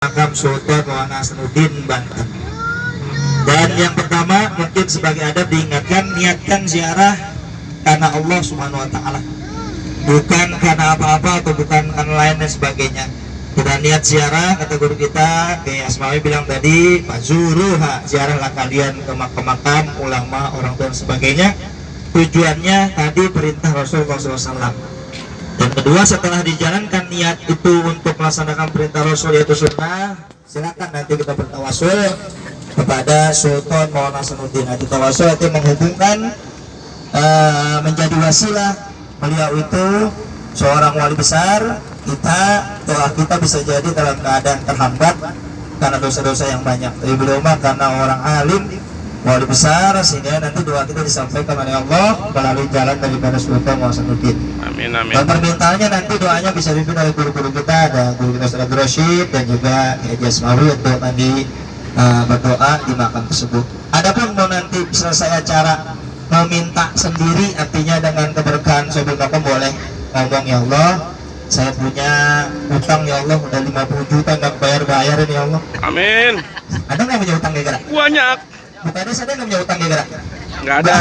Makam Sultan Maulana Hasanuddin Banten. Dan yang pertama mungkin sebagai adab diingatkan, niatkan ziarah karena Allah Subhanahu wa taala. Bukan karena apa-apa atau bukan karena lain dan sebagainya. Kita niat ziarah, kata guru kita, kayak Asmawi bilang tadi, fazuruha, ziarahlah kalian ke makam-makam ulama, orang tua dan sebagainya. Tujuannya tadi perintah Rasulullah SAW. Dan kedua, setelah dijalankan niat itu untuk melaksanakan perintah Rasul yaitu sunnah, silakan nanti kita bertawasul kepada Sultan Maulana Hasanuddin. Nanti tawasul itu menghubungkan menjadi wasilah beliau itu seorang wali besar. Doa kita bisa jadi dalam keadaan terhambat karena dosa-dosa yang banyak. Tapi beliau mah karena orang alim, wali besar, sehingga nanti doa kita disampaikan oleh Allah melalui jalan daripada Sultan Maulana Hasanuddin. Amin, amin. Dan permintaannya nanti doanya bisa dipimpin oleh guru-guru kita, ada guru kita Ustaz Abdul Rashid dan juga Kiai Asmawi untuk nanti berdoa di makam tersebut. Adapun mau nanti selesai acara mau minta sendiri, artinya dengan keberkahan sobat makam boleh ngomong, ya Allah, saya punya utang ya Allah udah 50 juta nggak bayar-bayarin ya Allah. Amin. Ada nggak yang punya utang gara-gara? Banyak. Bukannya saya nggak punya utang gara-gara? Nggak ada.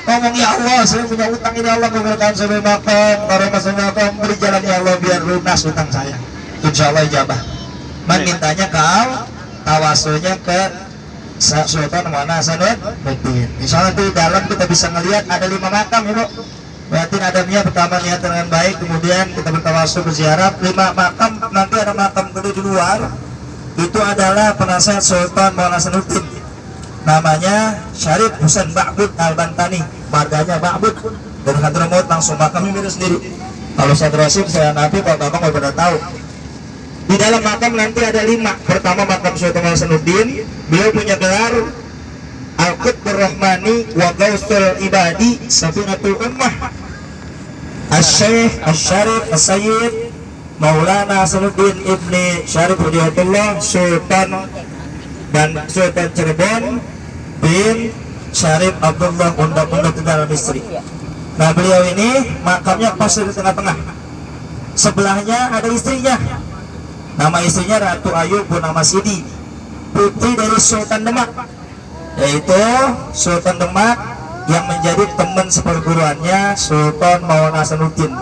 Ngomong, ya Allah, saya punya utang ini Allah, keberkahan sobat makam, karomah sobat makam, beri jalan ya Allah biar lunas utang saya. Insya Allah ijabah. Mintanya kau tawasulnya ke Sultan Maulana Hasanuddin. Insya Allah di dalam kita bisa ngelihat ada 5 makam ya Bu. Berarti adabnya pertama niat dengan baik, kemudian kita bertawasul berziarah. 5 makam, nanti ada makam kedua di luar. Itu adalah penasehat Sultan Maulana Hasanuddin. Namanya Syarif Husain Ba'bud Al-Bantani. Marganya Ba'bud. Dari Hadramaut langsung makamnya mirip sendiri. Kalau saya terasih, saya nabi, kalau abang nggak pada tahu. Di dalam makam nanti ada 5. Pertama makam Sultan Maulana Hasanuddin. Beliau punya gelar Al-Qutbur Rahmani wa Gausul Ibadi Safinatul Ummah Asy-Syaikh Asy-Syarif As-Sayyid Maulana Hasanuddin Ibni Syarif Hidayatullah Sultan dan Sultan Cirebon bin Syarif Abdullah Undang-Undang Tentara Mistri. Nah, beliau ini makamnya pas di tengah-tengah. Sebelahnya ada istrinya. Nama istrinya Ratu Ayu Purnama Sidi, putri dari Sultan Demak, yaitu Sultan Demak yang menjadi teman seperguruannya Sultan Maulana Hasanuddin.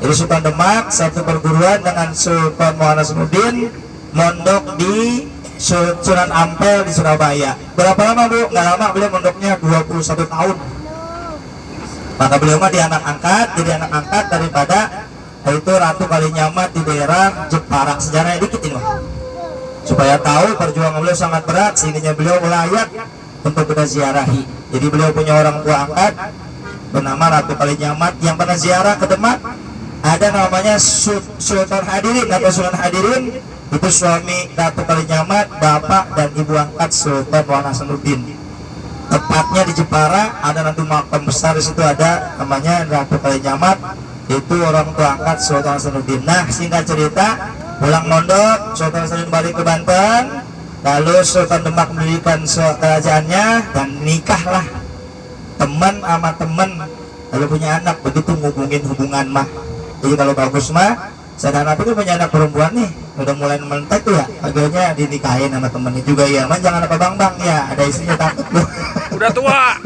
Jadi Sultan Demak satu perguruan dengan Sultan Maulana Hasanuddin, mondok di Sunan Ampel di Surabaya. Berapa lama Bu? Nggak lama, beliau mondoknya 21 tahun. Maka beliau mah diangkat-angkat, jadi anak-angkat daripada itu Ratu Kalinyamat di daerah Jepara. Sejarahnya dikit ini, supaya tahu perjuangan beliau sangat berat, sehingga beliau layak untuk kita ziarahi. Jadi beliau punya orang tua angkat bernama Ratu Kalinyamat yang pernah ziarah ke Demak. Ada namanya Sultan Hadirin atau Sultan Hadirin, itu suami Ratu Kalinyamat, bapak dan ibu angkat Sultan Maulana Hasanuddin. Tepatnya di Jepara ada nanti makam besar, di situ ada namanya Ratu Kalinyamat, itu orang tua angkat Sultan Hasanuddin. Nah, singkat cerita, pulang mondok, Sultan Hasanuddin balik ke Banten, lalu Sultan Demak mendirikan kerajaannya dan nikahlah teman sama teman, lalu punya anak. Begitu ngubungin hubungan mah. Jadi kalau bagus mah, saya dan itu punya anak perempuan nih, udah mulai mentek tuh ya, akhirnya dinikahin sama temennya juga ya. Man, jangan apa bang ya, ada istrinya takut loh. Udah tua.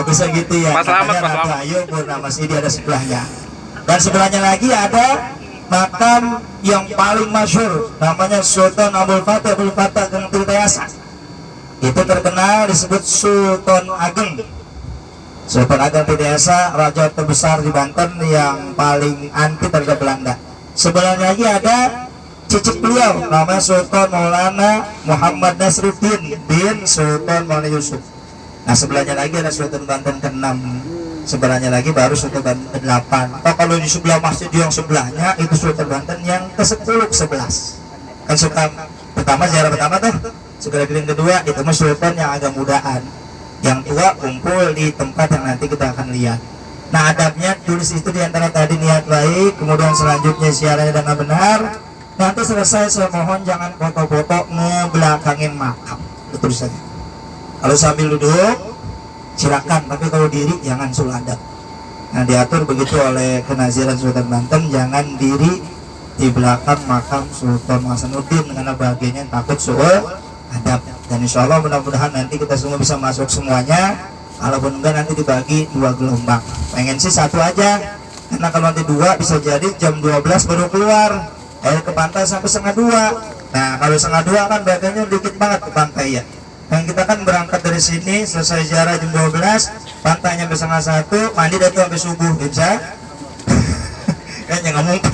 Bisa gitu ya. Mas Selamat, Mas Selamat. Ayo Purnama Sidi ada sebelahnya. Dan sebelahnya lagi ada makam yang paling masyhur, namanya Sultan Abdul Fattah Gang Tirtayasa. Itu terkenal disebut Sultan Ageng. Sultan Ageng Tirtayasa, raja terbesar di Banten yang paling anti terhadap Belanda. Sebelahnya lagi ada cicit beliau, namanya Sultan Maulana Muhammad Nasruddin bin Sultan Maulana Yusuf. Nah, sebelahnya lagi ada Sultan Banten ke-6. Sebelahnya lagi baru Sultan Banten ke-8. Atau kalau di sebelah masjid yang sebelahnya itu Sultan Banten yang ke-10, ke-11. Kan Sultan pertama, ziarah pertama tuh. Segala giring kedua itu mah Sultan yang agak mudaan. Yang tua kumpul di tempat yang nanti kita akan lihat. Nah, adabnya tulis itu diantara tadi niat baik, kemudian selanjutnya ziarahnya dengan benar. Nanti selesai saya mohon jangan foto-foto ngebelakangin makam. Betul saja. Kalau sambil duduk silakan, tapi kalau diri jangan suladap. Nah, diatur begitu oleh Kenaziran Sultan Banten, jangan diri di belakang makam Sultan Hasanuddin karena bagiannya takut suul adab. Dan insya Allah mudah-mudahan nanti kita semua bisa masuk semuanya. Kalaupun enggak nanti dibagi 2 gelombang. Pengen sih 1 aja, karena kalau nanti 2 bisa jadi jam 12 baru keluar ke pantai sampai setengah 2. Nah kalau setengah 2 kan bagiannya dikit banget ke pantai ya. Dan kita kan berangkat dari sini selesai ziarah jam 12, pantainya sampai setengah 1, mandi dan sampai subuh bisa. Kayaknya nggak mungkin.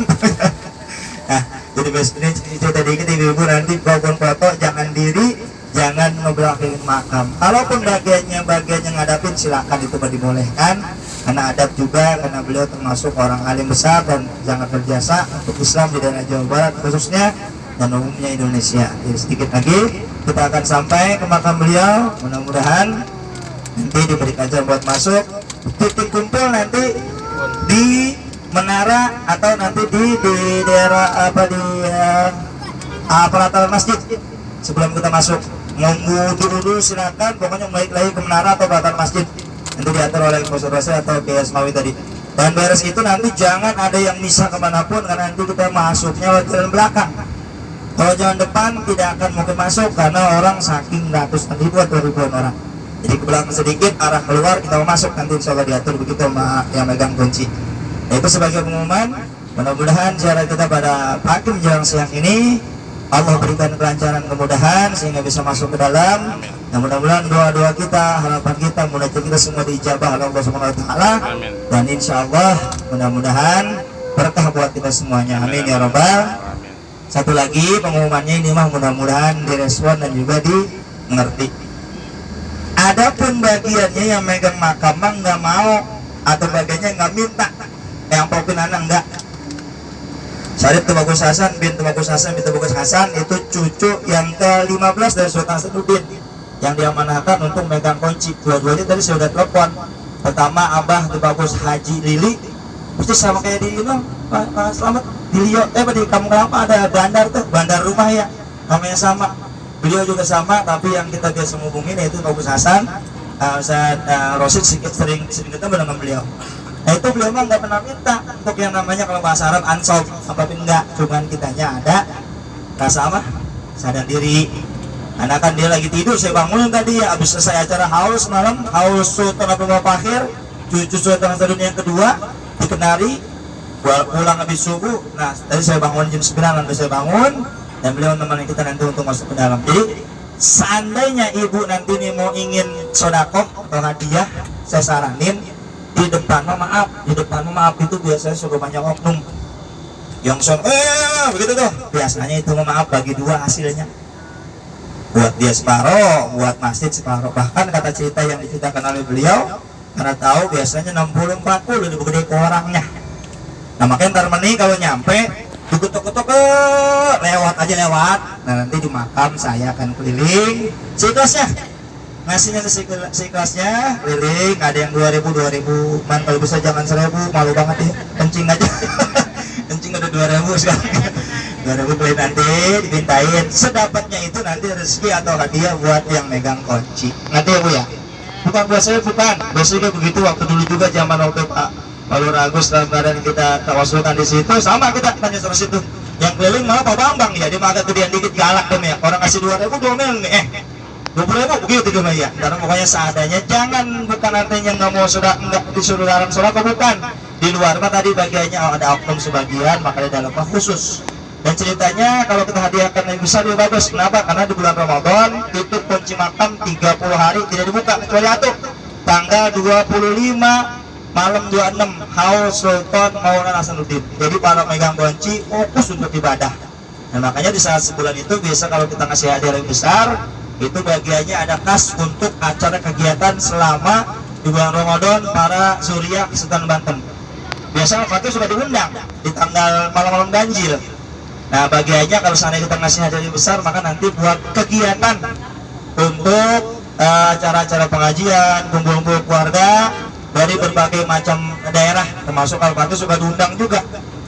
Nah jadi ini cerita dikit ibu-ibu, nanti kalaupun foto jangan diri, jangan ngebelakangin makam. Kalaupun bagiannya ngadapin silakan, itu dibolehkan karena adab juga, karena beliau termasuk orang alim besar dan sangat berjasa untuk Islam di daerah Jawa Barat khususnya dan umumnya Indonesia. Jadi sedikit lagi kita akan sampai ke makam beliau, mudah-mudahan nanti diberi ajar buat masuk. Titik kumpul nanti di menara atau nanti di daerah apa di pelataran masjid. Sebelum kita masuk mau wudhu dulu silakan, pokoknya balik lagi ke menara atau pelataran masjid, nanti diatur oleh Profesor Rasa atau Kiai Asmawi tadi. Dan beres itu nanti jangan ada yang bisa kemanapun, karena nanti kita masuknya lewat jalan belakang. Kalau jalan depan tidak akan mungkin masuk karena orang saking ratusan ribu atau ribuan orang. Jadi ke belakang sedikit, arah keluar kita mau masuk, nanti insya Allah diatur begitu sama yang megang kunci. Nah, itu sebagai pengumuman. Mudah-mudahan ziarah kita pada pagi menjelang siang ini Allah berikan kelancaran, kemudahan sehingga bisa masuk ke dalam. Dan mudah-mudahan doa-doa kita, harapan kita, mudah-mudahan kita semua diijabah oleh Allah Subhanahu wa taala. Dan insya Allah mudah-mudahan berkah buat kita semuanya. Amin ya rabbal. Satu lagi pengumumannya ini mah mudah-mudahan direspon dan juga dimengerti. Adapun bagiannya yang megang makam mah nggak mau atau bagiannya nggak minta, yang popin anak enggak. Syarif Tubagus Hasan bin Tubagus Hasan bin Tubagus Hasan itu cucu yang ke-15 dari Sultan Hasanuddin yang diamanahkan untuk megang kunci. Dua-duanya tadi saya sudah telepon. Pertama Abah Tubagus Haji Lili, pasti sama kayak di ini, Pak Selamat di Lio, di kamu kenapa ada bandar tuh, bandar rumah ya, namanya sama. Beliau juga sama, tapi yang kita biasa menghubungin yaitu Tubagus Hasan. Ustaz Rosid sering ketemu dengan beliau. Nah itu beliau mah nggak pernah minta untuk yang namanya kalau bahasa Arab ansob, apapun enggak, cuman kitanya ada rasa apa? Sadar diri. Karena kan dia lagi tidur, saya bangunin tadi ya, habis selesai acara haus malam, haus Sultan Abdul Fahir, cucu Sultan Hasanuddin yang kedua, dikenari, pulang habis subuh. Nah tadi saya bangun jam 9, lalu saya bangun dan beliau menemani kita nanti untuk masuk ke dalam. Jadi seandainya ibu nanti ini mau ingin sodakoh atau hadiah, saya saranin di depan maaf, di depan maaf itu biasanya suka banyak oknum yang begitu tuh, biasanya itu maaf bagi 2 hasilnya, buat dia separoh, buat masjid separoh. Bahkan kata cerita yang diceritakan oleh beliau, karena tahu biasanya 60-40 lebih gede ke orangnya. Nah makanya ntar meni kalau nyampe dikutuk-kutuk lewat aja lewat. Nah nanti di makam saya akan keliling seikhlasnya, ngasihnya seikhlasnya keliling. Ada yang 2000 man, kalau bisa jangan 1000, malu banget ya, kencing aja. Kencing udah 2000 sekarang. 2000 keliling nanti dipintain sedapatnya, itu nanti rezeki atau hadiah buat yang megang kunci. Nanti ya Bu ya, bukan buat saya, bukan, biasanya begitu. Waktu dulu juga zaman waktu Pak Lur Agus dalam keadaan kita tawasulkan di situ, sama kita tanya sama situ. Yang keliling malah Pak Bambang ya, dia agak gedean dikit, galak dong ya. Orang kasih 2000 domel nih, 20.000 begitu dong ya. Karena pokoknya seadanya, jangan, bukan artinya nggak mau nggak disuruh larang sholat, bukan. Di luar mah tadi bagiannya ada oknum sebagian, makanya dalam khusus. Dan ceritanya kalau kita hadiahkan yang besar lebih bagus. Kenapa? Karena di bulan Ramadan tutup kunci makam 30 hari tidak dibuka kecuali atuh tanggal 25 malam 26 haul Sultan Maulana Hasanuddin. Jadi para megang kunci fokus untuk ibadah. Dan makanya di saat sebulan itu biasa kalau kita ngasih hadiah yang besar, itu bagiannya ada kas untuk acara kegiatan selama di bulan Ramadan para Suriah Sultan Banten. Biasa Fatih sudah diundang di tanggal malam-malam ganjil. Nah bagiannya kalau seandainya kita ngasih hadiah yang besar, maka nanti buat kegiatan untuk acara-acara pengajian, kumpul-kumpul keluarga dari berbagai macam daerah, termasuk Al-Fatih suka diundang juga.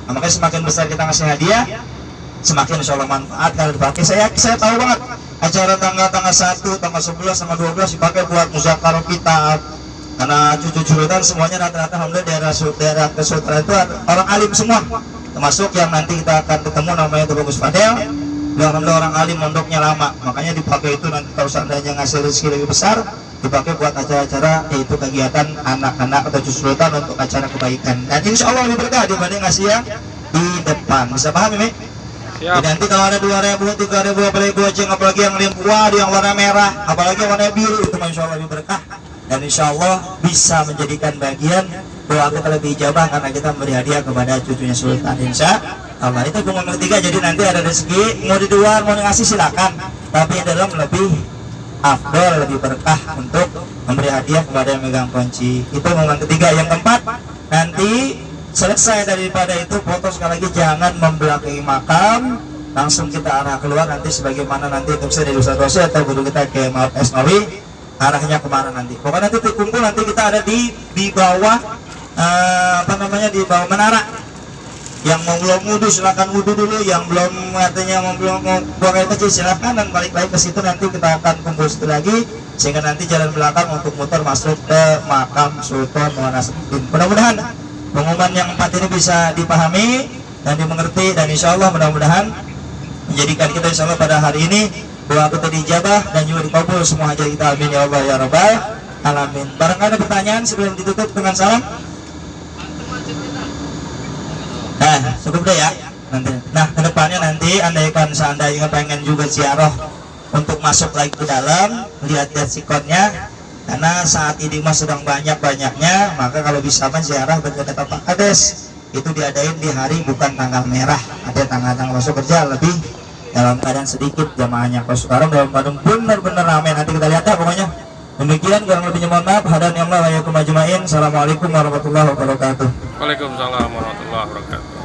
Nah, makanya semakin besar kita ngasih hadiah, semakin insya Allah manfaat kalau dipakai. Saya tahu banget acara tanggal 1, tanggal 11 sama 12 dipakai buat muzakarah kitab. Karena cucu-cucu kan semuanya rata-rata alhamdulillah daerah kesultanan itu orang alim semua, termasuk yang nanti kita akan ketemu namanya Tuh Bagus Fadel. Yang orang alim mondoknya lama, makanya dipakai itu nanti kalau seandainya ngasih rezeki lebih besar, dipakai buat acara-acara yaitu kegiatan anak-anak atau cucu sultan untuk acara kebaikan. Dan insya Allah lebih berkah dibanding ngasih yang di depan. Bisa paham ya, Mi? Siap. Jadi nanti kalau ada 2.000, 3.000, apalagi goceng, apalagi yang limpuan, yang warna merah, apalagi yang warna biru, itu insya Allah lebih berkah. Dan insya Allah bisa menjadikan bagian doa kita lebih ijabah karena kita memberi hadiah kepada cucunya sultan. Insya Allah itu pengumuman ketiga. Jadi nanti ada rezeki, mau di luar mau ngasih silakan, tapi yang dalam lebih afdol, lebih berkah untuk memberi hadiah kepada yang megang kunci. Itu pengumuman ketiga. Yang keempat, nanti selesai daripada itu foto sekali lagi jangan membelakangi makam, langsung kita arah keluar nanti sebagaimana nanti untuk saya dari Ustaz atau guru kita ke Maaf Esnawi arahnya kemana nanti. Pokoknya nanti kumpul nanti kita ada di bawah di bawah menara. Yang mau belum wudhu silakan wudhu dulu, yang belum artinya mau buang air kecil silakan, dan balik lagi ke situ nanti kita akan kumpul situ lagi sehingga nanti jalan belakang untuk muter masuk ke makam Sultan Muhammad. Mudah-mudahan pengumuman yang 4 ini bisa dipahami dan dimengerti, dan insya Allah mudah-mudahan menjadikan kita insya Allah pada hari ini doa kita dijabah dan juga dikabul semua hajat kita, amin ya Allah ya Rabbal alamin. Barangkali ada pertanyaan sebelum ditutup dengan salam? Nah, cukup deh ya nanti. Nah, kedepannya nanti andaikan seandainya pengen juga ziarah untuk masuk lagi ke dalam, lihat-lihat sikonnya, karena saat ini mas sedang banyak-banyaknya, maka kalau bisa ziarah berkata Pak Kades itu diadain di hari bukan tanggal merah, ada tanggal-tanggal masuk kerja lebih dalam keadaan sedikit jamaahnya. Kalau sekarang dalam keadaan benar-benar ramai, nanti kita lihat ya pokoknya. Demikian, kurang lebihnya mohon maaf. Hadan ya Allah wa yakum ajmain. Assalamualaikum warahmatullahi wabarakatuh. Waalaikumsalam warahmatullahi wabarakatuh.